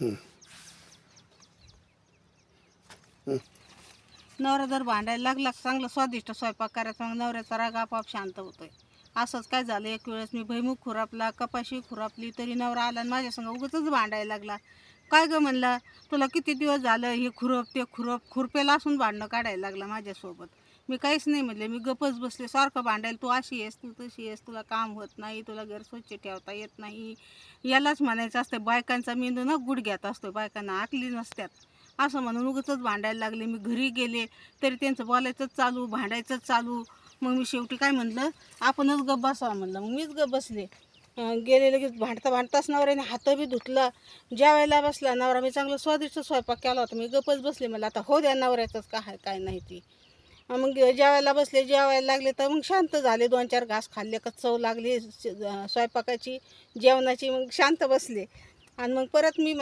हं. हं. नवरा जर भांडायला लागला चांगलं स्वादिष्ट स्वयंपाक करायचा मग नवऱ्याचा राग आपोआप शांत होतोय. असंच काय झालं एक वेळेस मी भुईमुग खुरापला कपाशी खुरापली तरी नवरा आला आणि माझ्या संग उगाचच भांडायला लागला. काय गं म्हणला तुला किती दिवस झालं हे खुरप ते खुरप खुरपेला असून भांडणं काढायला लागला माझ्यासोबत. मी काहीच नाही म्हणले, मी गपच बसले. सारखं भांडायला तू अशी आहेस तू तशी आहेस तुला काम होत नाही तुला घर स्वच्छ ठेवता येत नाही. यालाच म्हणायचं असतं बायकांचा मेंदू ना गुडघ्यात असतो, बायकांना आकली नसत्यात असं म्हणून उगाचच भांडायला लागले. मी घरी गेले तरी त्यांचं बोलायचंच चालू भांडायचंच चालू. मग मी शेवटी काय म्हणलं आपणच गप बसावं म्हणलं. मग मीच गप बसले. गेले लगेच भांडता भांडताच नवऱ्याने हात बी धुतला. जेवायला बसला नवरा, मी चांगलं स्वादिष्ट स्वयंपाक केला होता. मी गपच बसले म्हणलं आता हो द्या नवऱ्याचंच काय काय नाही ती. मग जेवायला बसले जेवायला लागले तर मग शांत झाले. 2-4 घास खाल्ले का चव लागली स्वयंपाकाची जेवणाची मग शांत बसले. आणि मग परत मी